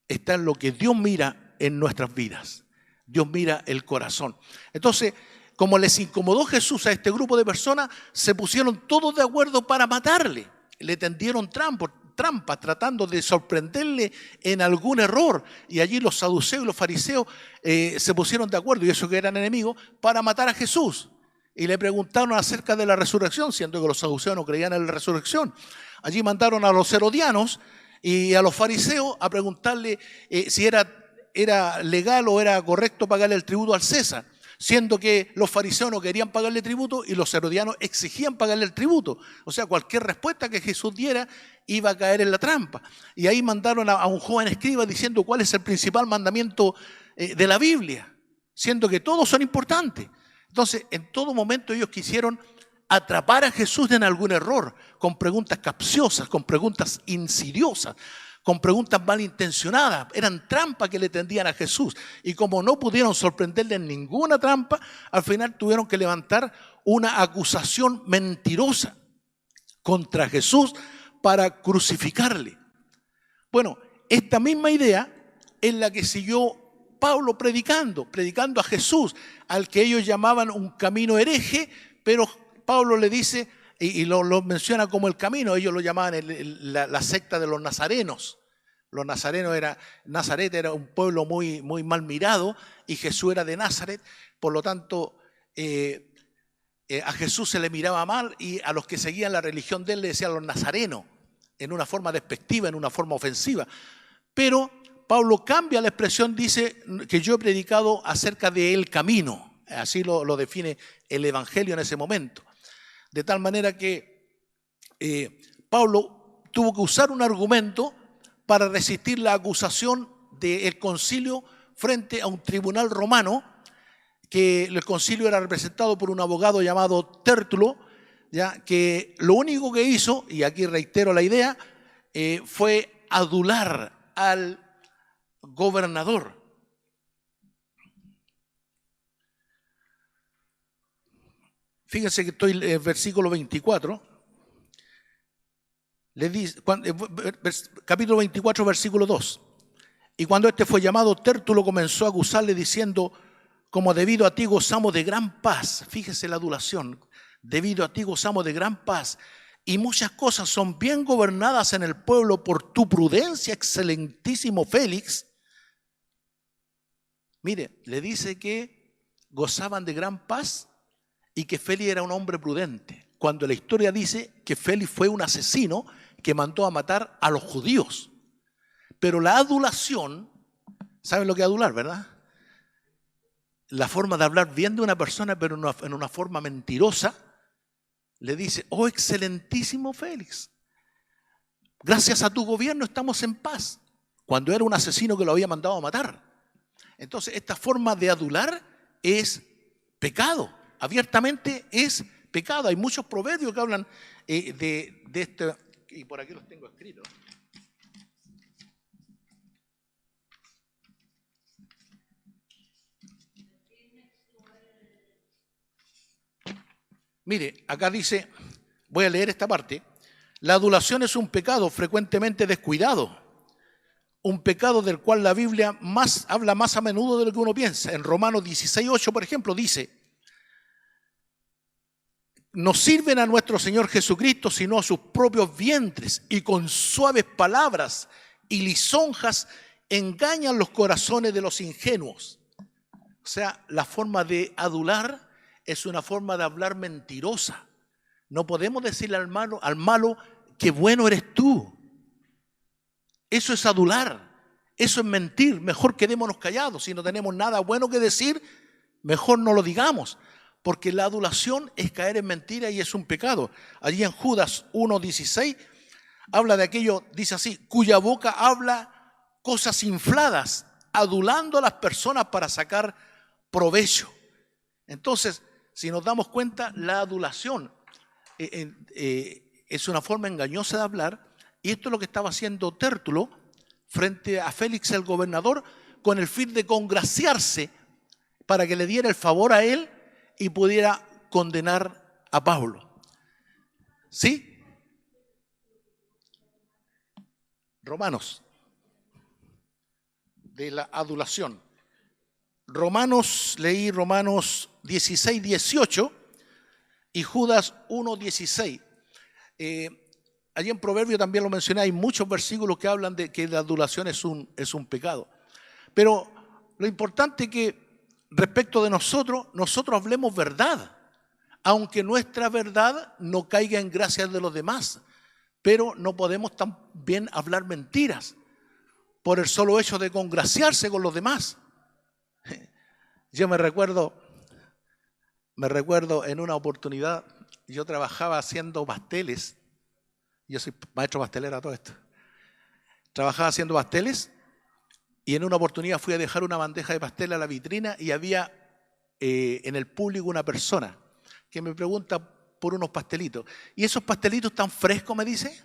A: está en lo que Dios mira en nuestras vidas. Dios mira el corazón. Entonces, como les incomodó Jesús a este grupo de personas, se pusieron todos de acuerdo para matarle. Le tendieron trampas, tratando de sorprenderle en algún error. Y allí los saduceos y los fariseos se pusieron de acuerdo, y eso que eran enemigos, para matar a Jesús. Y le preguntaron acerca de la resurrección, siendo que los saduceos no creían en la resurrección. Allí mandaron a los herodianos y a los fariseos a preguntarle si era era legal o era correcto pagarle el tributo al César, siendo que los fariseos no querían pagarle tributo y los herodianos exigían pagarle el tributo. O sea, cualquier respuesta que Jesús diera iba a caer en la trampa. Y ahí mandaron a un joven escriba diciendo cuál es el principal mandamiento de la Biblia, siendo que todos son importantes. Entonces, en todo momento ellos quisieron atrapar a Jesús en algún error, con preguntas capciosas, con preguntas insidiosas, con preguntas malintencionadas. Eran trampas que le tendían a Jesús. Y como no pudieron sorprenderle en ninguna trampa, al final tuvieron que levantar una acusación mentirosa contra Jesús para crucificarle. Bueno, esta misma idea es la que siguió Pablo predicando a Jesús, al que ellos llamaban un camino hereje, pero Pablo le dice, y lo menciona como el camino, ellos lo llamaban la secta de los nazarenos. Los nazarenos Nazaret era un pueblo muy, muy mal mirado y Jesús era de Nazaret, por lo tanto a Jesús se le miraba mal y a los que seguían la religión de él le decían los nazarenos, en una forma despectiva, en una forma ofensiva. Pero Pablo cambia la expresión, dice que yo he predicado acerca del camino, así lo define el Evangelio en ese momento. De tal manera que Pablo tuvo que usar un argumento para resistir la acusación del concilio frente a un tribunal romano, que el concilio era representado por un abogado llamado Tértulo, ¿ya? Que lo único que hizo, y aquí reitero la idea, fue adular al gobernador. Fíjense que estoy en el versículo 24. Le dice, capítulo 24, versículo 2. Y cuando este fue llamado, Tértulo comenzó a acusarle diciendo: como debido a ti gozamos de gran paz. Fíjese la adulación. Debido a ti gozamos de gran paz. Y muchas cosas son bien gobernadas en el pueblo por tu prudencia, excelentísimo Félix. Mire, le dice que gozaban de gran paz y que Félix era un hombre prudente, cuando la historia dice que Félix fue un asesino que mandó a matar a los judíos. Pero la adulación, ¿saben lo que es adular, verdad? La forma de hablar bien de una persona, pero en una forma mentirosa, le dice: oh excelentísimo Félix, gracias a tu gobierno estamos en paz, cuando era un asesino que lo había mandado a matar. Entonces, esta forma de adular es pecado. Abiertamente es pecado. Hay muchos proverbios que hablan de esto, y por aquí los tengo escritos. Mire, acá dice, voy a leer esta parte: la adulación es un pecado frecuentemente descuidado, un pecado del cual la Biblia habla más a menudo de lo que uno piensa. En Romanos 16:8, por ejemplo, dice: no sirven a nuestro Señor Jesucristo sino a sus propios vientres, y con suaves palabras y lisonjas engañan los corazones de los ingenuos. O sea, la forma de adular es una forma de hablar mentirosa. No podemos decirle al malo qué bueno eres tú. Eso es adular, eso es mentir. Mejor quedémonos callados. Si no tenemos nada bueno que decir, mejor no lo digamos. Porque la adulación es caer en mentira y es un pecado. Allí en Judas 1:16 habla de aquello, dice así: cuya boca habla cosas infladas, adulando a las personas para sacar provecho. Entonces, si nos damos cuenta, la adulación es una forma engañosa de hablar, y esto es lo que estaba haciendo Tértulo frente a Félix el gobernador, con el fin de congraciarse para que le diera el favor a él y pudiera condenar a Pablo. ¿Sí? Romanos, de la adulación. Leí Romanos 16:18 y Judas 1:16. Allí en Proverbio también lo mencioné, hay muchos versículos que hablan de que la adulación es un pecado. Pero lo importante es que respecto de nosotros hablemos verdad, aunque nuestra verdad no caiga en gracia de los demás, pero no podemos también hablar mentiras. por el solo hecho de congraciarse con los demás. Yo me recuerdo en una oportunidad, yo trabajaba haciendo pasteles. Yo soy maestro pastelero a todo esto. Trabajaba haciendo pasteles y en una oportunidad fui a dejar una bandeja de pastel a la vitrina y había en el público una persona que me pregunta por unos pastelitos. ¿Y esos pastelitos están frescos?, me dice.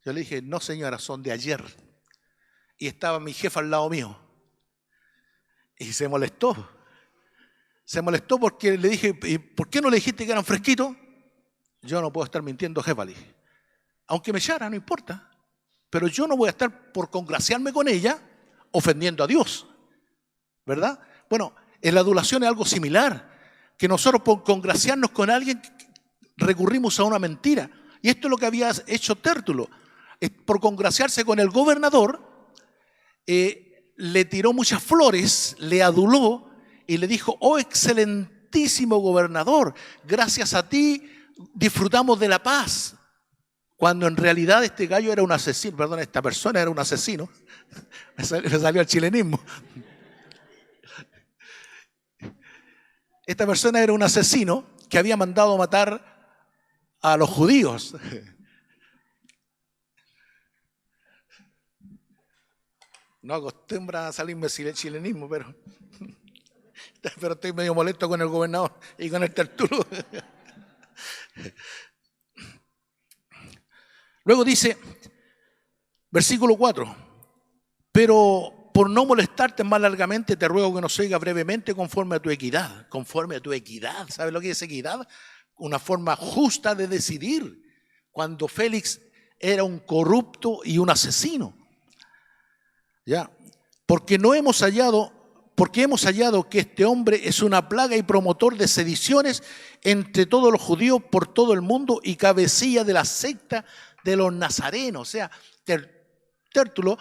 A: Yo le dije, no señora, son de ayer. Y estaba mi jefa al lado mío. Y se molestó. Se molestó porque le dije, ¿por qué no le dijiste que eran fresquitos? Yo no puedo estar mintiendo, jefa, le dije. Aunque me echara, no importa. Pero yo no voy a estar por congraciarme con ella ofendiendo a Dios. ¿Verdad? Bueno, en la adulación es algo similar. Que nosotros por congraciarnos con alguien recurrimos a una mentira. Y esto es lo que había hecho Tértulo. Por congraciarse con el gobernador, le tiró muchas flores, le aduló y le dijo, oh excelentísimo gobernador, gracias a ti disfrutamos de la paz. Cuando en realidad este gallo era un asesino, perdón, esta persona era un asesino. Me salió el chilenismo. Esta persona era un asesino que había mandado matar a los judíos. No acostumbra a salirme el chilenismo, pero estoy medio molesto con el gobernador y con el Tértulo. Luego dice, versículo 4, pero por no molestarte más largamente, te ruego que nos oiga brevemente conforme a tu equidad. Conforme a tu equidad. ¿Sabes lo que es equidad? Una forma justa de decidir. Cuando Félix era un corrupto y un asesino. ¿Ya? Porque hemos hallado que este hombre es una plaga y promotor de sediciones entre todos los judíos por todo el mundo y cabecilla de la secta de los nazarenos. O sea, Tértulo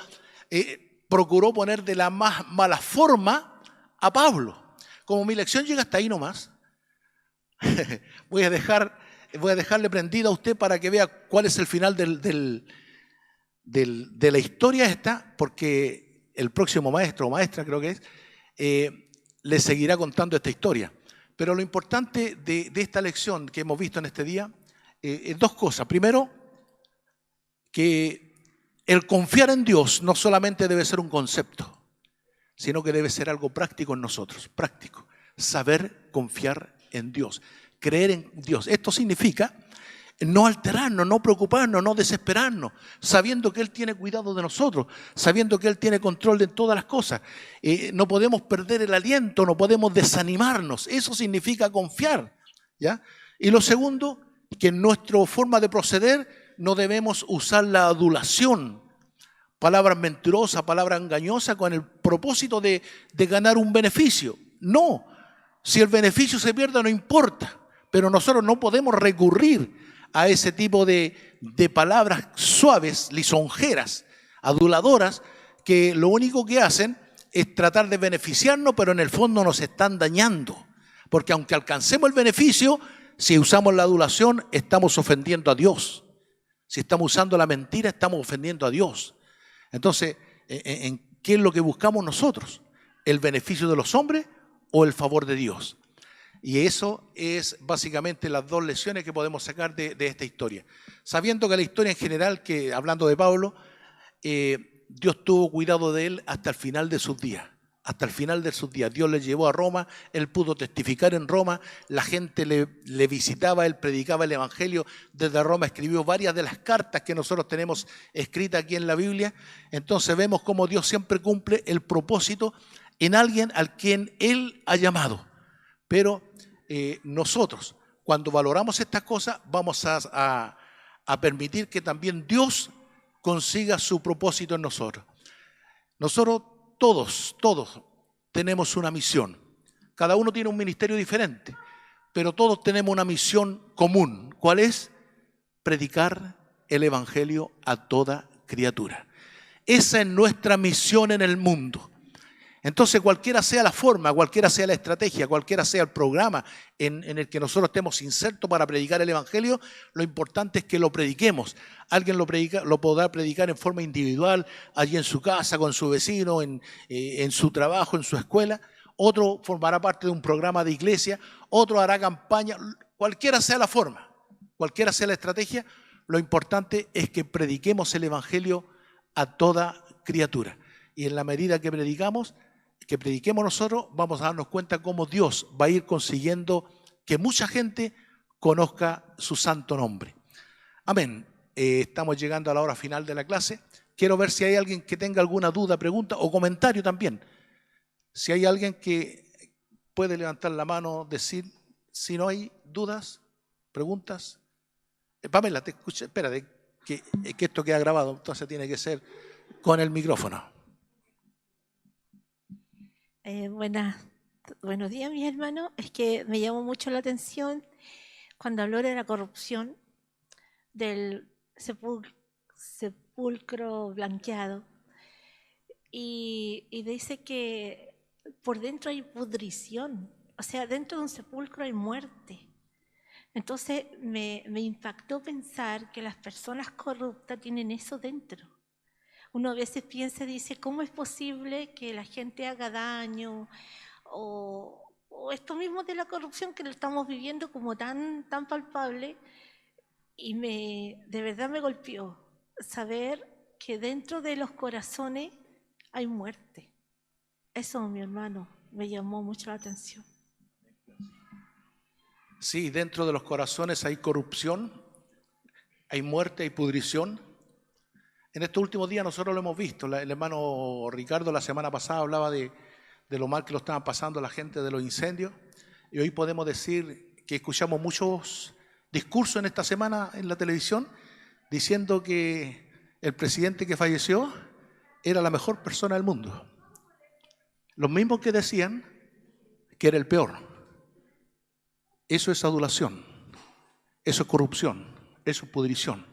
A: procuró poner de la más mala forma a Pablo. Como mi lección llega hasta ahí nomás, voy a dejarle prendido a usted para que vea cuál es el final de la historia esta, porque el próximo maestro o maestra, creo que es, le seguirá contando esta historia. Pero lo importante de esta lección que hemos visto en este día es dos cosas. Primero, que el confiar en Dios no solamente debe ser un concepto, sino que debe ser algo práctico en nosotros, práctico. Saber confiar en Dios, creer en Dios. Esto significa no alterarnos, no preocuparnos, no desesperarnos, sabiendo que Él tiene cuidado de nosotros, sabiendo que Él tiene control de todas las cosas. No podemos perder el aliento, no podemos desanimarnos. Eso significa confiar, ¿ya? Y lo segundo, que en nuestra forma de proceder no debemos usar la adulación, palabras mentirosas, palabras engañosas, con el propósito de ganar un beneficio. No, si el beneficio se pierde no importa, pero nosotros no podemos recurrir a ese tipo de palabras suaves, lisonjeras, aduladoras, que lo único que hacen es tratar de beneficiarnos, pero en el fondo nos están dañando. Porque aunque alcancemos el beneficio, si usamos la adulación, estamos ofendiendo a Dios. Si estamos usando la mentira, estamos ofendiendo a Dios. Entonces, ¿en qué es lo que buscamos nosotros? ¿El beneficio de los hombres o el favor de Dios? Y eso es básicamente las dos lecciones que podemos sacar de esta historia. Sabiendo que la historia en general, que hablando de Pablo, Dios tuvo cuidado de él hasta el final de sus días. Hasta el final de sus días. Dios le llevó a Roma, él pudo testificar en Roma, la gente le visitaba, él predicaba el Evangelio desde Roma, escribió varias de las cartas que nosotros tenemos escritas aquí en la Biblia. Entonces vemos cómo Dios siempre cumple el propósito en alguien al quien Él ha llamado. Pero nosotros, cuando valoramos estas cosas, vamos a permitir que también Dios consiga su propósito en nosotros. Nosotros todos tenemos una misión. Cada uno tiene un ministerio diferente, pero todos tenemos una misión común. ¿Cuál es? Predicar el Evangelio a toda criatura. Esa es nuestra misión en el mundo. Entonces, cualquiera sea la forma, cualquiera sea la estrategia, cualquiera sea el programa en el que nosotros estemos insertos para predicar el Evangelio, lo importante es que lo prediquemos. Alguien lo podrá predicar en forma individual, allí en su casa, con su vecino, en su trabajo, en su escuela. Otro formará parte de un programa de iglesia, otro hará campaña, cualquiera sea la forma, cualquiera sea la estrategia, lo importante es que prediquemos el Evangelio a toda criatura. Y en la medida que prediquemos nosotros, vamos a darnos cuenta cómo Dios va a ir consiguiendo que mucha gente conozca su santo nombre. Amén. Estamos llegando a la hora final de la clase. Quiero ver si hay alguien que tenga alguna duda, pregunta o comentario también. Si hay alguien que puede levantar la mano, decir, si no hay dudas, preguntas. Pamela, te escuché, espérate, que esto queda grabado, entonces tiene que ser con el micrófono.
B: Buenos días, mis hermanos. Es que me llamó mucho la atención cuando habló de la corrupción del sepulcro blanqueado y dice que por dentro hay pudrición, o sea, dentro de un sepulcro hay muerte. Entonces me impactó pensar que las personas corruptas tienen eso dentro. Uno a veces piensa y dice, ¿cómo es posible que la gente haga daño? O esto mismo de la corrupción que lo estamos viviendo como tan palpable, y de verdad me golpeó saber que dentro de los corazones hay muerte. Eso, mi hermano, me llamó mucho la atención.
A: Sí, dentro de los corazones hay corrupción, hay muerte, hay pudrición. En estos últimos días nosotros lo hemos visto. El hermano Ricardo la semana pasada hablaba de lo mal que lo estaban pasando la gente de los incendios. Y hoy podemos decir que escuchamos muchos discursos en esta semana en la televisión diciendo que el presidente que falleció era la mejor persona del mundo. Los mismos que decían que era el peor. Eso es adulación, eso es corrupción, eso es pudrición.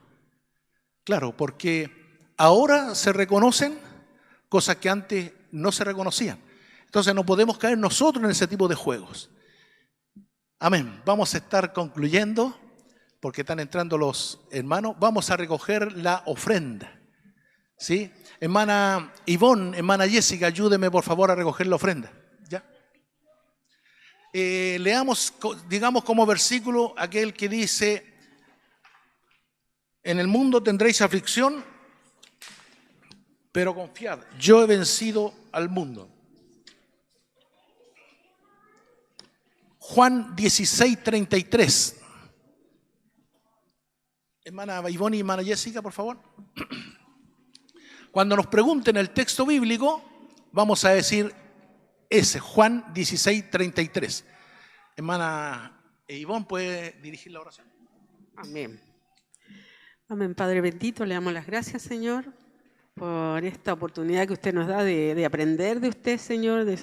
A: Claro, porque ahora se reconocen cosas que antes no se reconocían. Entonces no podemos caer nosotros en ese tipo de juegos. Amén. Vamos a estar concluyendo porque están entrando los hermanos. Vamos a recoger la ofrenda. ¿Sí? Hermana Ivonne, hermana Jessica, ayúdeme por favor a recoger la ofrenda. ¿Ya? Leamos, digamos como versículo aquel que dice: en el mundo tendréis aflicción, pero confiad, yo he vencido al mundo. Juan 16:33. Hermana Ivonne y hermana Jessica, por favor. Cuando nos pregunten el texto bíblico, vamos a decir ese, Juan 16:33. Hermana Ivonne, ¿puede dirigir la oración?
C: Amén. Amén, Padre bendito, le damos las gracias, Señor, por esta oportunidad que usted nos da de aprender de usted, Señor, de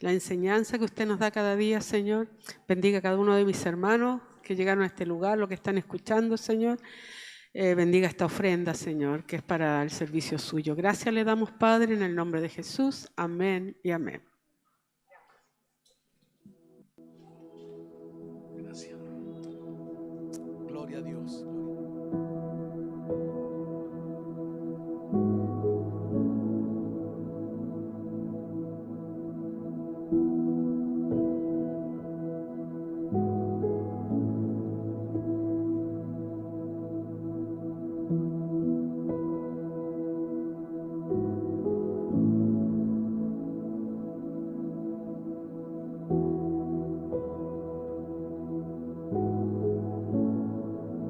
C: la enseñanza que usted nos da cada día, Señor. Bendiga a cada uno de mis hermanos que llegaron a este lugar, los que están escuchando, Señor. Bendiga esta ofrenda, Señor, que es para el servicio suyo. Gracias le damos, Padre, en el nombre de Jesús. Amén y amén.
A: Gracias. Gloria a Dios.